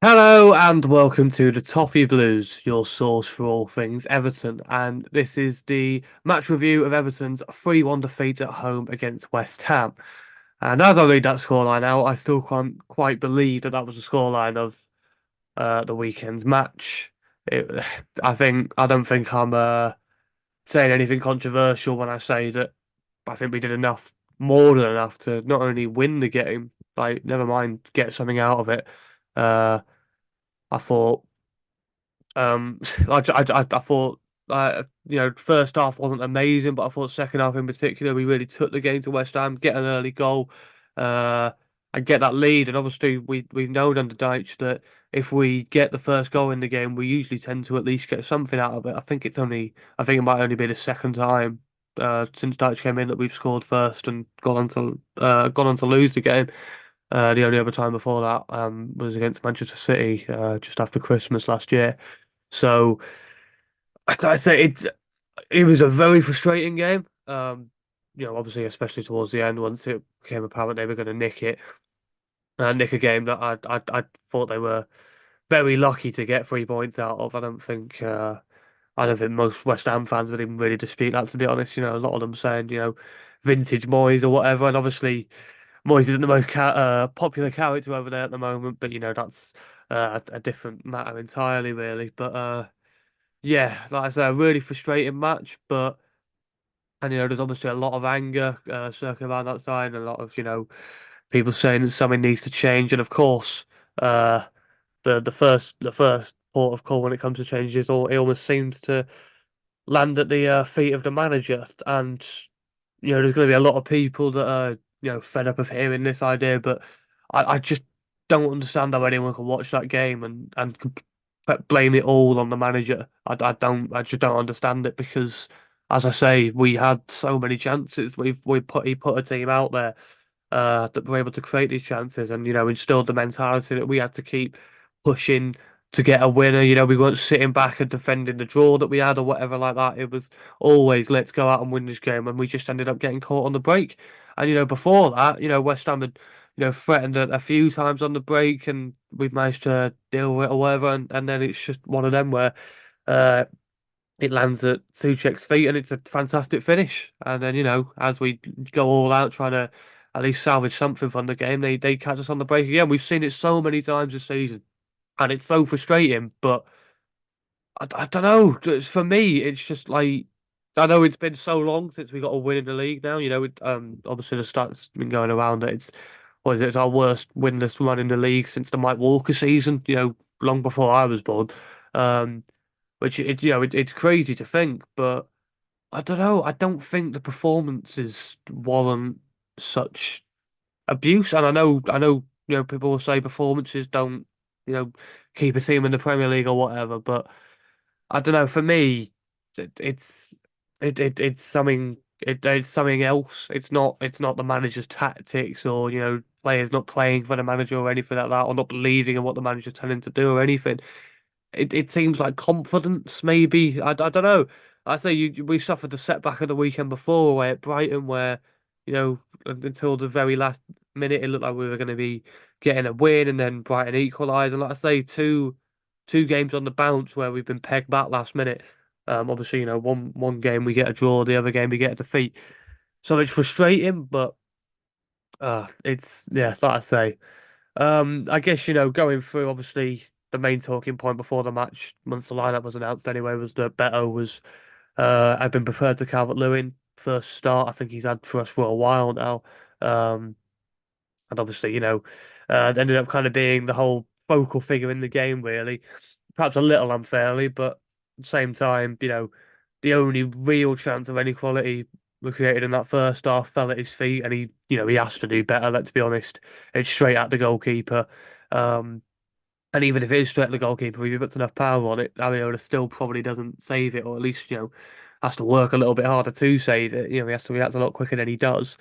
Hello and welcome to the Toffee Blues, your source for all things Everton. And this is the match review of Everton's 3-1 defeat at home against West Ham. And as I read that scoreline out, I still can't quite believe that that was the scoreline of the weekend's match. It, I don't think I'm saying anything controversial when I say that I think we did enough, more than enough, to not only win the game, like never mind get something out of it. Uh, I thought. I thought, first half wasn't amazing, but I thought second half in particular, we really took the game to West Ham, get an early goal, uh, and get that lead. And obviously, we've known under Dyche that if we get the first goal in the game, we usually tend to at least get something out of it. I think it might only be the second time since Dyche came in that we've scored first and gone on to lose the game. The only other time before that was against Manchester City just after Christmas last year. So I say it was a very frustrating game. Obviously, especially towards the end, once it became apparent they were going to nick a game that I thought they were very lucky to get 3 points out of. I don't think most West Ham fans would even really dispute that. To be honest, a lot of them saying vintage Moyes or whatever, and obviously Moyes isn't the most popular character over there at the moment, but that's a different matter entirely, really. But yeah, like I say, a really frustrating match, but and there's obviously a lot of anger circling around that side, and a lot of people saying that something needs to change, and of course, uh, the first port of call when it comes to changes, or it almost seems to land at the feet of the manager, and there's going to be a lot of people that are fed up of hearing this idea, but I just don't understand how anyone can watch that game and blame it all on the manager. I just don't understand it because, as I say, we had so many chances. He put a team out there that were able to create these chances and instilled the mentality that we had to keep pushing to get a winner. We weren't sitting back and defending the draw that we had or whatever like that. It was always let's go out and win this game, and we just ended up getting caught on the break. And before that, West Ham had threatened a few times on the break, and we've managed to deal with it or whatever. And then it's just one of them where uh, it lands at Suchek's feet, and it's a fantastic finish. And then as we go all out trying to at least salvage something from the game, they catch us on the break again. We've seen it so many times this season, and it's so frustrating. But I don't know. For me, it's just like I know it's been so long since we got a win in the league. Now obviously the stats been going around that it's what is it? It's our worst winless run in the league since the Mike Walker season. Long before I was born. Um, which it's crazy to think, but I don't know. I don't think the performances warrant such abuse. And I know, people will say performances don't, you know, keep a team in the Premier League or whatever. But I don't know. For me, it, it's it's something. It's something else. It's not the manager's tactics or players not playing for the manager or anything like that, or not believing in what the manager's telling them to do or anything. It seems like confidence, maybe. I don't know. I say we suffered the setback of the weekend before away at Brighton, where until the very last minute it looked like we were going to be getting a win, and then Brighton equalised. And like I say, two games on the bounce where we've been pegged back last minute. Obviously, one game we get a draw, the other game we get a defeat. So it's frustrating, but it's yeah, like I say. I guess going through obviously the main talking point before the match, once the lineup was announced anyway, was that Beto was had been preferred to Calvert-Lewin first start. I think he's had for us for a while now. Um, and obviously it ended up kind of being the whole focal figure in the game really, perhaps a little unfairly, but at the same time the only real chance of any quality we created in that first half fell at his feet, and he has to do better. Let's be honest, it's straight at the goalkeeper. Um, and even if it is straight at the goalkeeper, if he puts enough power on it, Ariola still probably doesn't save it, or at least has to work a little bit harder to save it. He has to react a lot quicker than he does.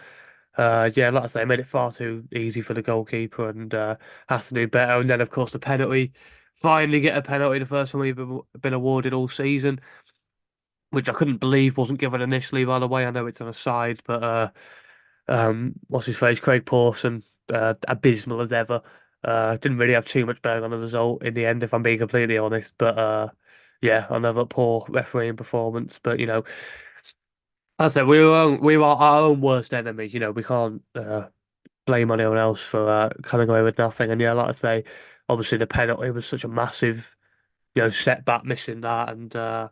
Yeah, like I say, made it far too easy for the goalkeeper, and has to do better. And then, of course, the penalty. Finally, get a penalty, the first one we've been awarded all season, which I couldn't believe wasn't given initially. By the way, I know it's on a side, but what's his face, Craig Pawson, abysmal as ever. Didn't really have too much bearing on the result in the end, if I'm being completely honest. But yeah, another poor refereeing performance. But as I said, we were our own worst enemy. We can't blame anyone else for coming away with nothing. And yeah, like I say, obviously the penalty was such a massive, setback missing that. And I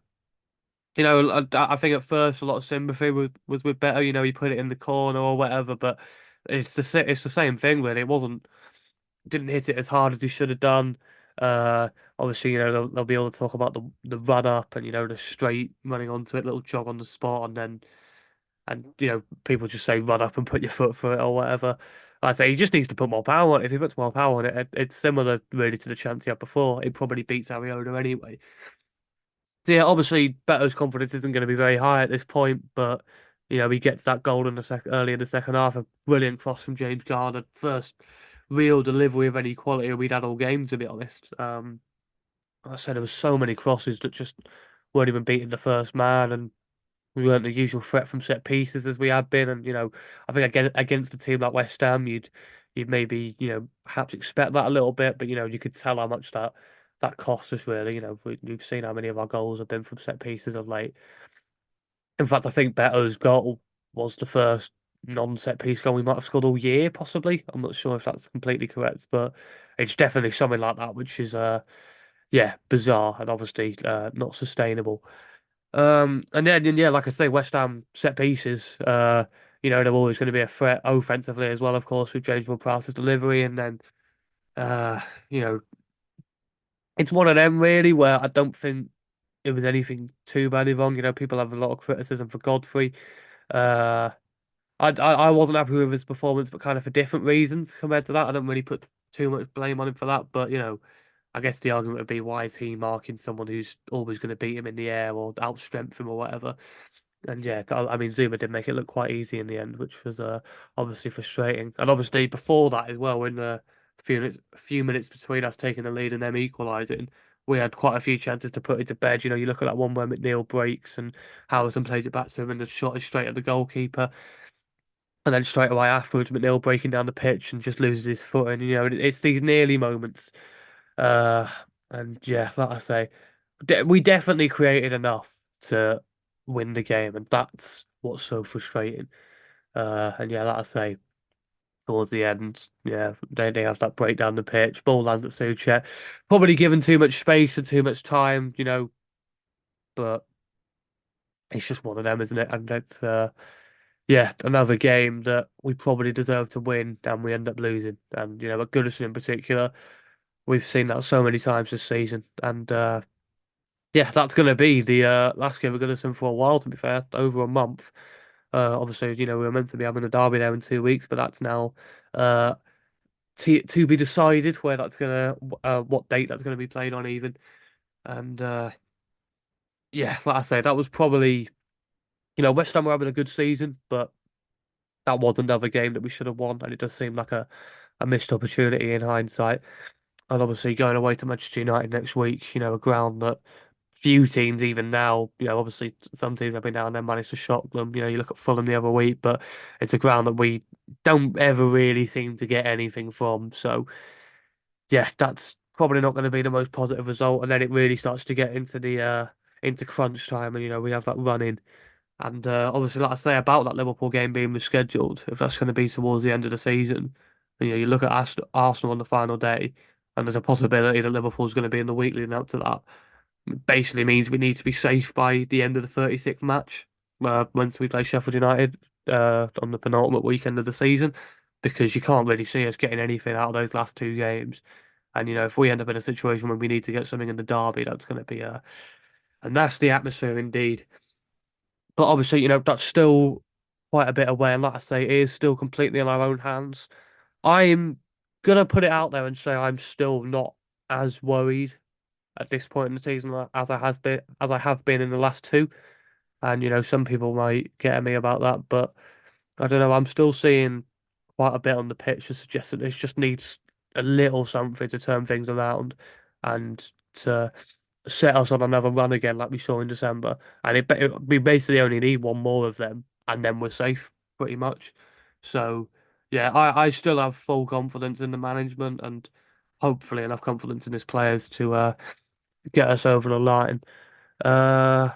think at first a lot of sympathy was with Beto. He put it in the corner or whatever, but it's the same thing really. It wasn't didn't hit it as hard as he should have done. Uh, Obviously, they'll be able to talk about the run up and the straight running onto it, little jog on the spot, and people just say run up and put your foot through it or whatever. Like I say he just needs to put more power on it. If he puts more power on it, it's similar really to the chance he had before. It probably beats Ariota anyway. So yeah, obviously Beto's confidence isn't going to be very high at this point, but he gets that goal in the early in the second half. A brilliant cross from James Garner, first real delivery of any quality we'd had all game, to be honest. Like I said there was so many crosses that just weren't even beating the first man, and we weren't the usual threat from set pieces as we had been. And I think against a team like West Ham, you'd maybe perhaps expect that a little bit, but you could tell how much that cost us really. We've seen how many of our goals have been from set pieces of late. In fact, I think Beto's goal was the first non-set piece goal we might have scored all year, possibly. I'm not sure if that's completely correct, but it's definitely something like that, which is yeah, bizarre and obviously not sustainable. And then yeah, like I say, West Ham set pieces. They're always going to be a threat offensively as well, of course, with James Ward-Prowse's delivery, and then uh, you know, it's one of them really where I don't think it was anything too badly wrong. People have a lot of criticism for Godfrey. Uh, I wasn't happy with his performance, but kind of for different reasons compared to that. I don't really put too much blame on him for that, but I guess the argument would be why is he marking someone who's always going to beat him in the air or outstrength him or whatever. And yeah, I mean Zuma did make it look quite easy in the end, which was obviously frustrating. And obviously before that as well, in the few minutes between us taking the lead and them equalising, we had quite a few chances to put it to bed. You look at that one where McNeil breaks and Howison plays it back to him and the shot is straight at the goalkeeper. And then straight away afterwards, McNeil breaking down the pitch and just loses his foot. And it's these nearly moments. Uh, and yeah, like I say, we definitely created enough to win the game, and that's what's so frustrating. And yeah, like I say, towards the end, yeah, they have that break down the pitch, ball lands at Suchet, probably given too much space and too much time, but it's just one of them, isn't it? And it's yeah, another game that we probably deserve to win, and we end up losing. And at Goodison in particular, we've seen that so many times this season, and yeah, that's going to be the last game we're going to send for a while, to be fair, over a month. Obviously, we were meant to be having a derby there in 2 weeks, but that's now uh, to be decided where that's going to, what date that's going to be played on, even. And yeah, like I say, that was probably, West Ham were having a good season, but that was another game that we should have won, and it does seem like a missed opportunity in hindsight. And obviously going away to Manchester United next week, a ground that few teams even now, obviously some teams every now and then manage to shock them. You look at Fulham the other week, but it's a ground that we don't ever really seem to get anything from. So yeah, that's probably not going to be the most positive result. And then it really starts to get into the into crunch time, and we have that run in. And obviously, like I say about that Liverpool game being rescheduled, if that's going to be towards the end of the season, you look at Arsenal on the final day, and there's a possibility that Liverpool's going to be in the week leading up to that. It basically means we need to be safe by the end of the 36th match, once we play Sheffield United on the penultimate weekend of the season, because you can't really see us getting anything out of those last two games. And if we end up in a situation where we need to get something in the derby, that's going to be a nasty atmosphere indeed. But obviously, that's still quite a bit away. And like I say, it is still completely in our own hands. I'm gonna put it out there and say I'm still not as worried at this point in the season as I have been in the last two. And some people might get at me about that, but I don't know. I'm still seeing quite a bit on the pitch to suggest that it just needs a little something to turn things around and to set us on another run again, like we saw in December. And we basically only need one more of them, and then we're safe, pretty much. So, yeah, I still have full confidence in the management, and hopefully enough confidence in his players to get us over the line. Uh,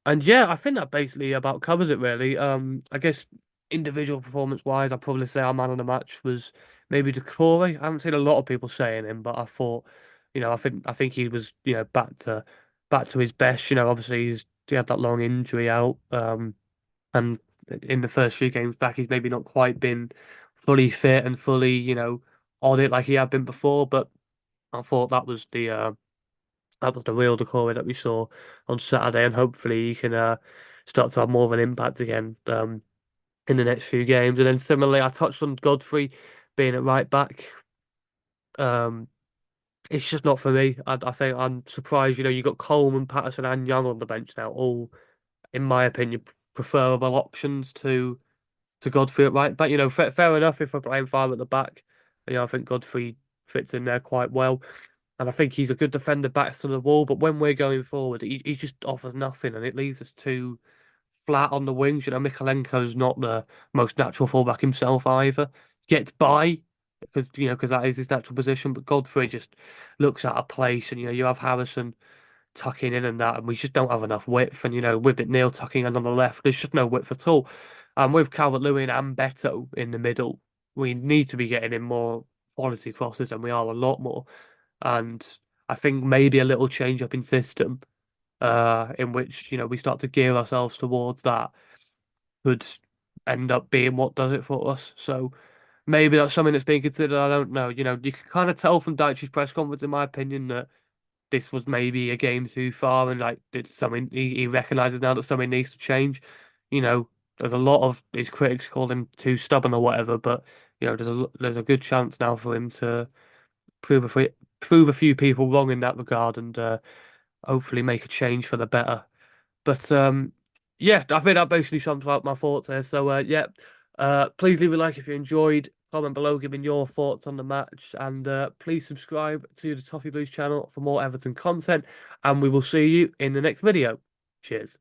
and yeah, I think that basically about covers it really. I guess individual performance wise, I'd probably say our man of the match was maybe Decore. I haven't seen a lot of people saying him, but I thought, I think he was, back to his best. Obviously he had that long injury out. And in the first few games back, he's maybe not quite been fully fit and fully, on it like he had been before. But I thought that was the real Decore that we saw on Saturday, and hopefully he can start to have more of an impact again in the next few games. And then similarly, I touched on Godfrey being at right back. Um, it's just not for me. I think I'm surprised. You got Coleman, Patterson, and Young on the bench now, all in my opinion preferable options to Godfrey at right back. Fair enough if we're playing five at the back. I think Godfrey fits in there quite well. And I think he's a good defender back to the wall, but when we're going forward, he just offers nothing and it leaves us too flat on the wings. Mikalenko's not the most natural fullback himself either. Gets by because that is his natural position, but Godfrey just looks out of place and you have Harrison tucking in and that, and we just don't have enough width. And with it Neil tucking in on the left, there's just no width at all. And with Calvert-Lewin and Beto in the middle, we need to be getting in more quality crosses, and we are a lot more. And I think maybe a little change up in system, in which we start to gear ourselves towards that, could end up being what does it for us. So maybe that's something that's being considered. I don't know. You can kind of tell from Dyche's press conference, in my opinion, that this was maybe a game too far, and like did something he recognizes now that something needs to change. There's a lot of his critics called him too stubborn or whatever, but there's a good chance now for him to prove a few, prove a few people wrong in that regard, and hopefully make a change for the better. But yeah, I think that basically sums up my thoughts there. So yeah, please leave a like if you enjoyed. Comment below giving your thoughts on the match, and please subscribe to the Toffee Blues channel for more Everton content. And we will see you in the next video. Cheers.